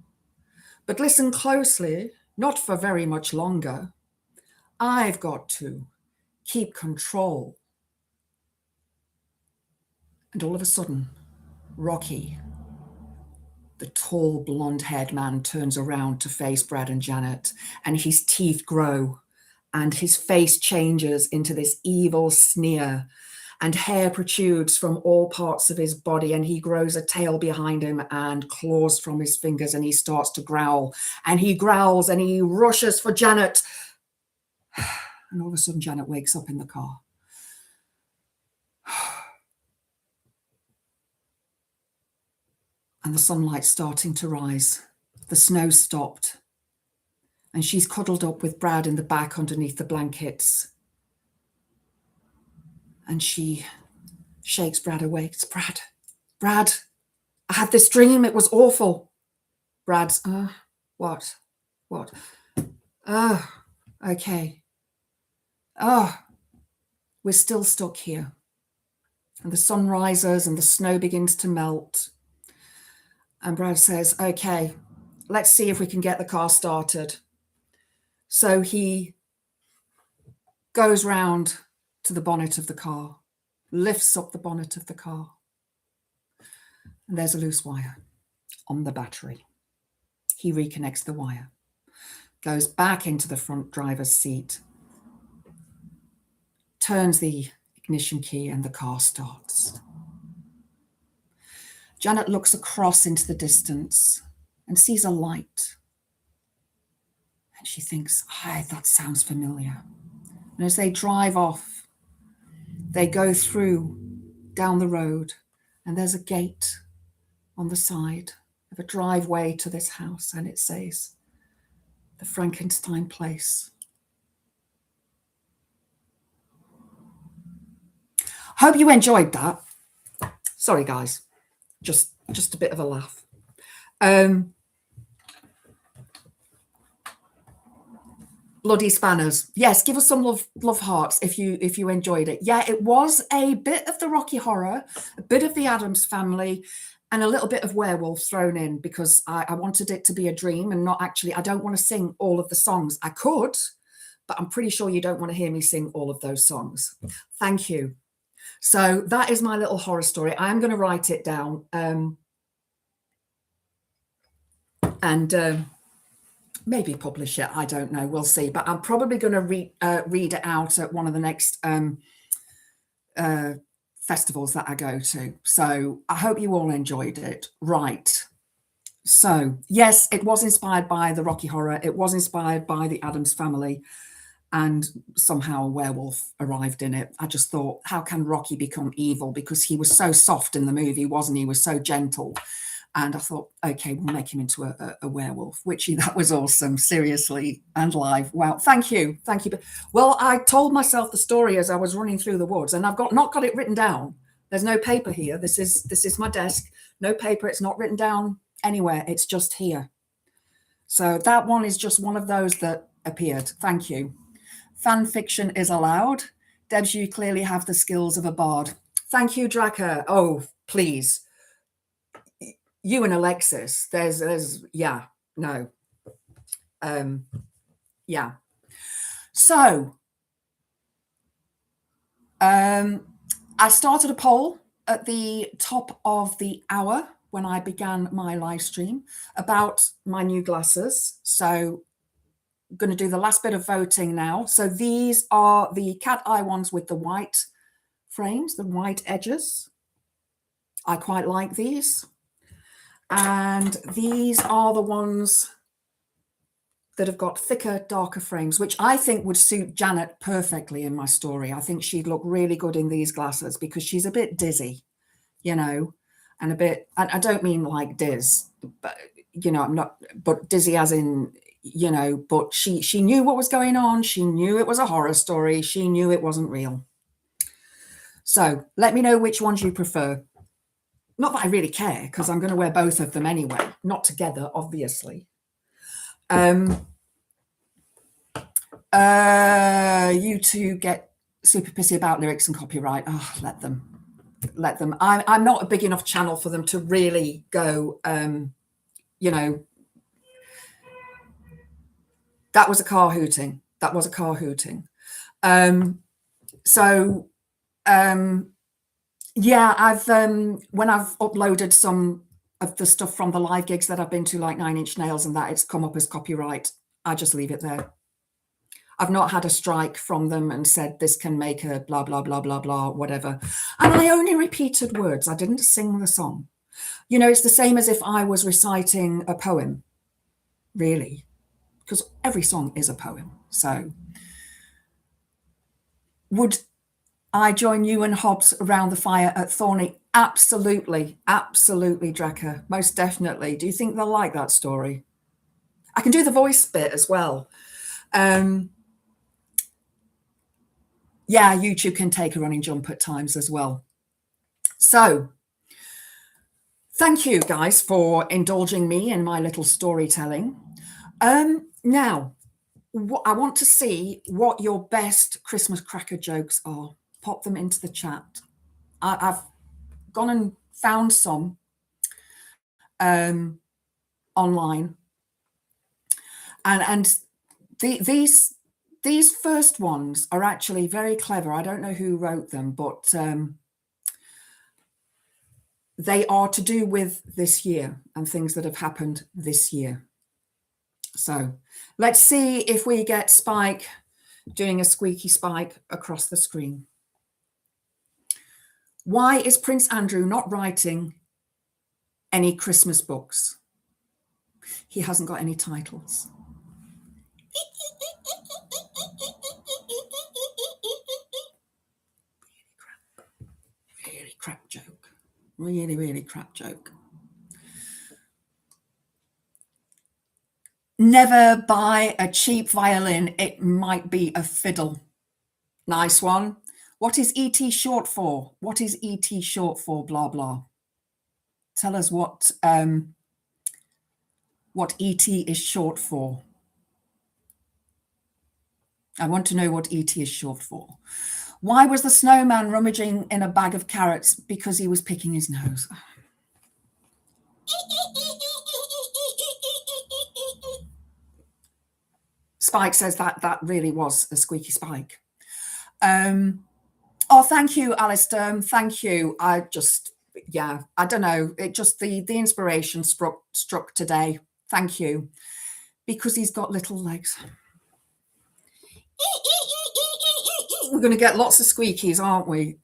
But listen closely, not for very much longer. I've got to keep control. And all of a sudden, Rocky The tall, blonde-haired man turns around to face Brad and Janet, and his teeth grow, and his face changes into this evil sneer, and hair protrudes from all parts of his body, and he grows a tail behind him and claws from his fingers, and he starts to growl, and he growls, and he rushes for Janet. And all of a sudden, Janet wakes up in the car. And the sunlight's starting to rise. The snow's stopped. And she's cuddled up with Brad in the back underneath the blankets. And she shakes Brad awake. It's Brad. Brad, I had this dream. It was awful. Brad's, what? Okay. We're still stuck here. And the sun rises and the snow begins to melt. And Brad says, okay, let's see if we can get the car started. So he goes round to the bonnet of the car, lifts up the bonnet of the car, and there's a loose wire on the battery. He reconnects the wire, goes back into the front driver's seat, turns the ignition key, and the car starts. Janet looks across into the distance and sees a light. And she thinks, that sounds familiar. And as they drive off, they go through down the road, and there's a gate on the side of a driveway to this house, and it says, the Frankenstein Place. Hope you enjoyed that. Sorry, guys. Just a bit of a laugh. Bloody Spanners. Yes, give us some love hearts if you enjoyed it. Yeah, it was a bit of the Rocky Horror, a bit of the Addams Family, and a little bit of werewolf thrown in, because I wanted it to be a dream and not actually, I don't want to sing all of the songs. I could, but I'm pretty sure you don't want to hear me sing all of those songs. Thank you. So that is my little horror story. I am going to write it down and maybe publish it. I don't know. We'll see. But I'm probably going to read it out at one of the next festivals that I go to. So I hope you all enjoyed it. Right. So yes, it was inspired by the Rocky Horror. It was inspired by the Addams Family. And somehow a werewolf arrived in it. I just thought, how can Rocky become evil? Because he was so soft in the movie, wasn't he? He was so gentle. And I thought, okay, we'll make him into a werewolf. Witchy, that was awesome. Seriously, and live. Wow, thank you. Well, I told myself the story as I was running through the woods, and I've not got it written down. There's no paper here. This is my desk. No paper. It's not written down anywhere. It's just here. So that one is just one of those that appeared. Thank you. Fan fiction is allowed. Debs, you clearly have the skills of a bard. Thank you, Draka. Oh, please. You and Alexis, there's yeah, no. Yeah. So, I started a poll at the top of the hour when I began my live stream about my new glasses. So I'm going to do the last bit of voting now. So these are the cat eye ones with the white frames, the white edges. I quite like these. And these are the ones that have got thicker, darker frames, which I think would suit Janet perfectly in my story. I think she'd look really good in these glasses because she's a bit dizzy, and a bit, I don't mean like Diz, but, I'm not, but dizzy as in, but she knew what was going on. She knew it was a horror story. She knew it wasn't real. So let me know which ones you prefer. Not that I really care, because I'm going to wear both of them anyway, not together, obviously. You two get super pissy about lyrics and copyright. Oh, let them. I'm not a big enough channel for them to really go, that was a car hooting. Yeah, I've when I've uploaded some of the stuff from the live gigs that I've been to, like Nine Inch Nails and that, it's come up as copyright. I just leave it there. I've not had a strike from them and said this can make a blah, blah, blah, blah, blah, whatever. And I only repeated words. I didn't sing the song. You know, it's the same as if I was reciting a poem, really, because every song is a poem. So would I join you and Hobbs around the fire at Thorney? Absolutely. Absolutely, Drecker. Most definitely. Do you think they'll like that story? I can do the voice bit as well. Yeah, YouTube can take a running jump at times as well. So thank you guys for indulging me in my little storytelling. Now, I want to see what your best Christmas cracker jokes are. Pop them into the chat. I've gone and found some online. And these first ones are actually very clever. I don't know who wrote them, but they are to do with this year and things that have happened this year. So let's see if we get Spike doing a squeaky Spike across the screen. Why is Prince Andrew not writing any Christmas books? He hasn't got any titles. Really crap joke. Really crap joke. Never buy a cheap violin. It might be a fiddle. Nice one. What is ET short for? What is ET short for? Blah, blah. Tell us what ET is short for. I want to know what ET is short for. Why was the snowman rummaging in a bag of carrots? Because he was picking his nose. Spike says that really was a squeaky Spike. Oh, thank you, Alistair. Thank you. I don't know. It just the inspiration struck today. Thank you. Because he's got little legs. We're going to get lots of squeakies, aren't we?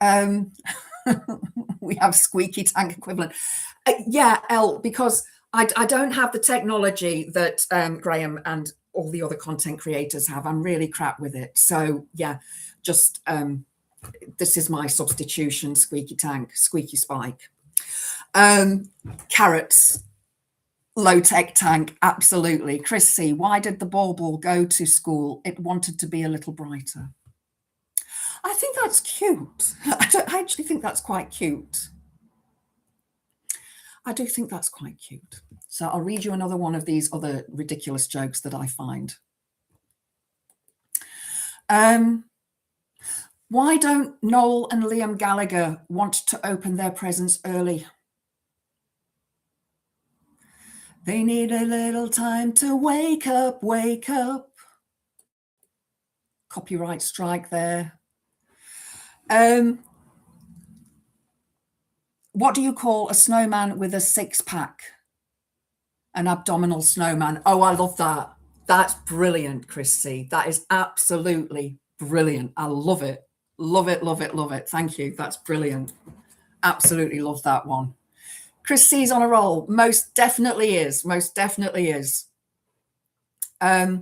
We have squeaky tank equivalent. Yeah, Elle, because I don't have the technology that Graham and all the other content creators have. I'm really crap with it. So yeah, just this is my substitution, squeaky tank, squeaky Spike. Carrots, low-tech tank, absolutely. Chris C, why did the bauble go to school? It wanted to be a little brighter. I think that's cute. I actually think that's quite cute. I do think that's quite cute. So I'll read you another one of these other ridiculous jokes that I find. Why don't Noel and Liam Gallagher want to open their presents early? They need a little time to wake up, wake up. Copyright strike there. What do you call a snowman with a six-pack? An abdominal snowman. Oh, I love that. That's brilliant, Chris C. That is absolutely brilliant. I love it. Love it, love it, love it. Thank you. That's brilliant. Absolutely love that one. Chris C's on a roll. Most definitely is. Most definitely is. Let's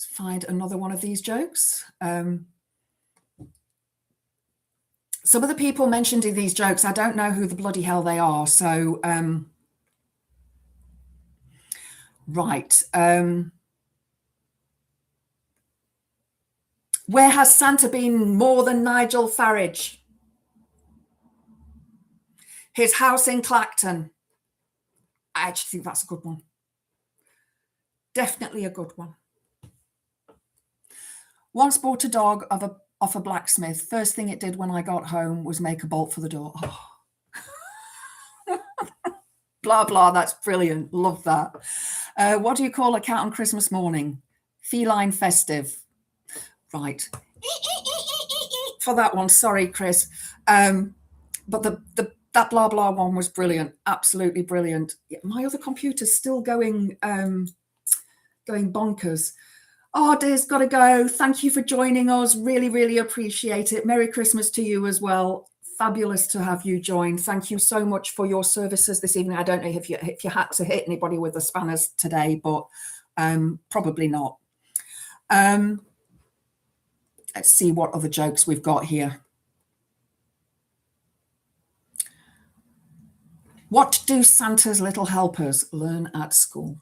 find another one of these jokes. Some of the people mentioned in these jokes, I don't know who the bloody hell they are. So, right. Where has Santa been more than Nigel Farage? His house in Clacton. I actually think that's a good one. Definitely a good one. Once bought a dog off a blacksmith. First thing it did when I got home was make a bolt for the door. Oh. Blah, blah. That's brilliant. Love that. What do you call a cat on Christmas morning? Feline festive. Right. For that one. Sorry, Chris. But the That blah blah one was brilliant, absolutely brilliant. My other computer's still going bonkers. Oh, dear's got to go. Thank you for joining us. Really, really appreciate it. Merry Christmas to you as well. Fabulous to have you join. Thank you so much for your services this evening. I don't know if you had to hit anybody with the spanners today, but probably not. Let's see what other jokes we've got here. What do Santa's little helpers learn at school?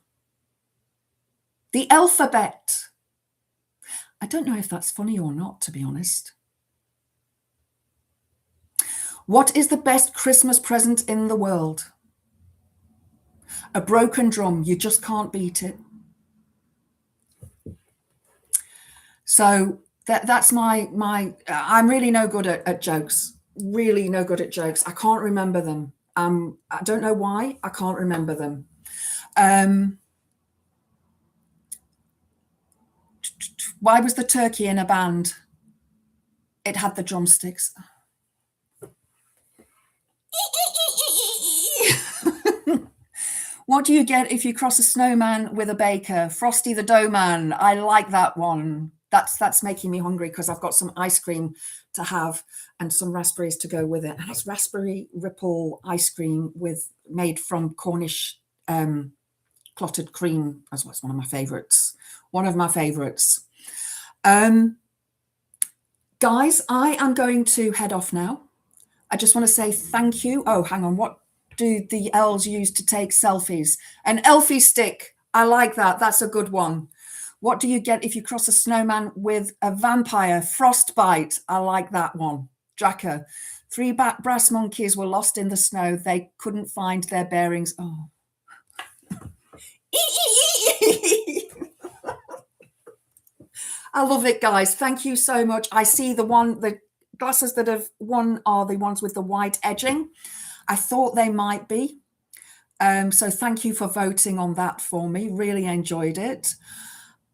The alphabet. I don't know if that's funny or not, to be honest. What is the best Christmas present in the world? A broken drum. You just can't beat it. So that's my I'm really no good at jokes. Really no good at jokes. I can't remember them. I don't know why. I can't remember them. Why was the turkey in a band? It had the drumsticks. What do you get if you cross a snowman with a baker? Frosty the Dough Man. I like that one. That's making me hungry because I've got some ice cream to have and some raspberries to go with it. And it's raspberry ripple ice cream made from Cornish clotted cream as well. It's one of my favorites. One of my favorites. Guys, I am going to head off now. I just want to say thank you. Oh, hang on. What do the elves use to take selfies? An Elfie stick. I like that. That's a good one. What do you get if you cross a snowman with a vampire? Frostbite. I like that one. Draka. 3 brass monkeys were lost in the snow. They couldn't find their bearings. Oh. I love it, guys. Thank you so much. I see the glasses that have won are the ones with the white edging. I thought they might be. So thank you for voting on that for me. Really enjoyed it.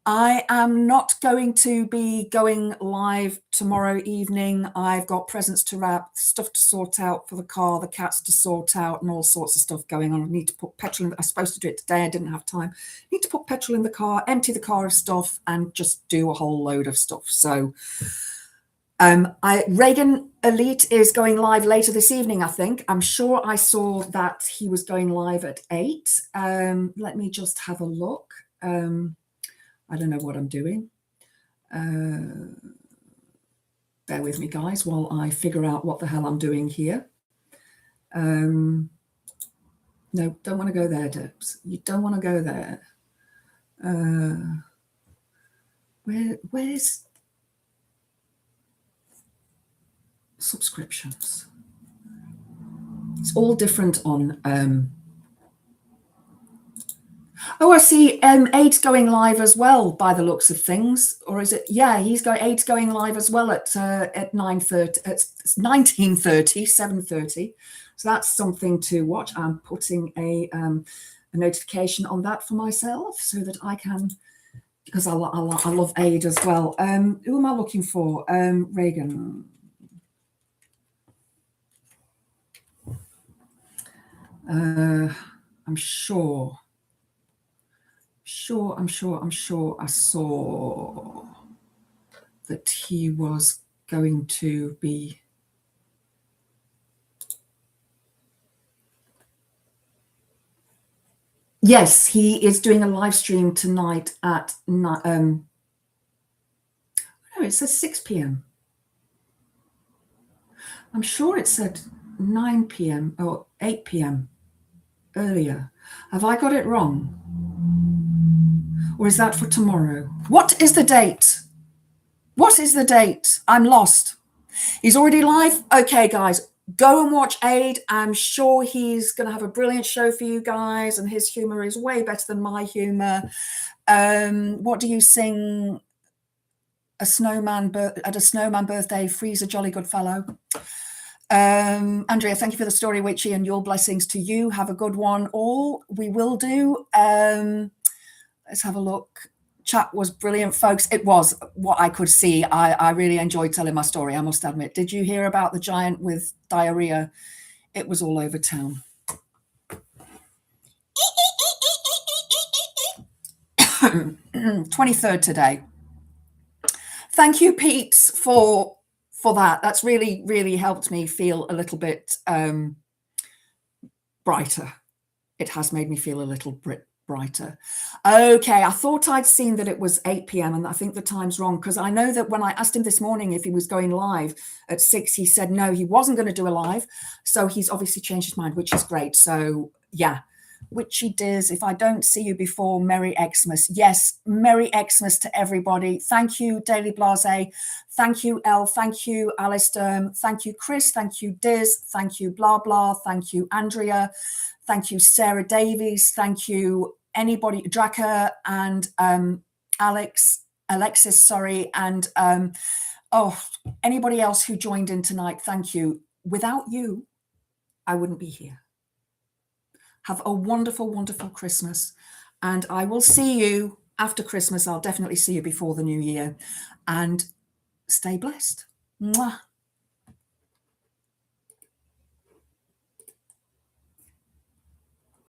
I am not going to be going live tomorrow evening. I've got presents to wrap, stuff to sort out for the car, the cats to sort out, and all sorts of stuff going on. I need to put petrol in. I was supposed to do it today. I didn't have time. I need to put petrol in the car, empty the car of stuff, and just do a whole load of stuff. So Reagan Elite is going live later this evening, I think. I'm sure I saw that he was going live at 8. Let me just have a look. I don't know what I'm doing. Bear with me, guys, while I figure out what the hell I'm doing here. No, don't want to go there, Debs. You don't want to go there. Where's subscriptions? It's all different on... Oh, I see. 8's going live as well, by the looks of things, or is it? Yeah, 8's going live as well at 9:30. It's 19:30, 7:30. So that's something to watch. I'm putting a notification on that for myself so that I can, because I love 8 as well. Who am I looking for? Reagan. I'm sure I saw that he was going to be. Yes, he is doing a live stream tonight at no, it says 6 p.m. I'm sure it said 9 p.m. or 8 p.m. earlier. Have I got it wrong? Or is that for tomorrow? What is the date? What is the date? I'm lost. He's already live? Okay, guys, go and watch Aid. I'm sure he's going to have a brilliant show for you guys, and his humor is way better than my humor. What do you sing? At a snowman birthday, Freeze a jolly good fellow. Andrea, thank you for the story, Witchy, and your blessings to you. Have a good one all. We will do. Let's have a look. Chat was brilliant, folks. It was what I could see. I really enjoyed telling my story, I must admit. Did you hear about the giant with diarrhea It was all over town. 23rd today. Thank you, Pete, for that. That's really, really helped me feel a little bit brighter. It has made me feel a little bit brighter. Okay, I thought I'd seen that it was 8 p.m. and I think the time's wrong, because I know that when I asked him this morning if he was going live at 6, he said no, he wasn't going to do a live. So he's obviously changed his mind, which is great. So yeah. Witchy Diz, if I don't see you before, Merry Xmas. Yes, Merry Xmas to everybody. Thank you, Daily Blase. Thank you, Elle. Thank you, Alistair. Thank you, Chris. Thank you, Diz. Thank you, Blah Blah. Thank you, Andrea. Thank you, Sarah Davies. Thank you, anybody, Draka and Alexis, sorry, and anybody else who joined in tonight. Thank you. Without you, I wouldn't be here. Have a wonderful, wonderful Christmas. And I will see you after Christmas. I'll definitely see you before the new year. And stay blessed. Mwah.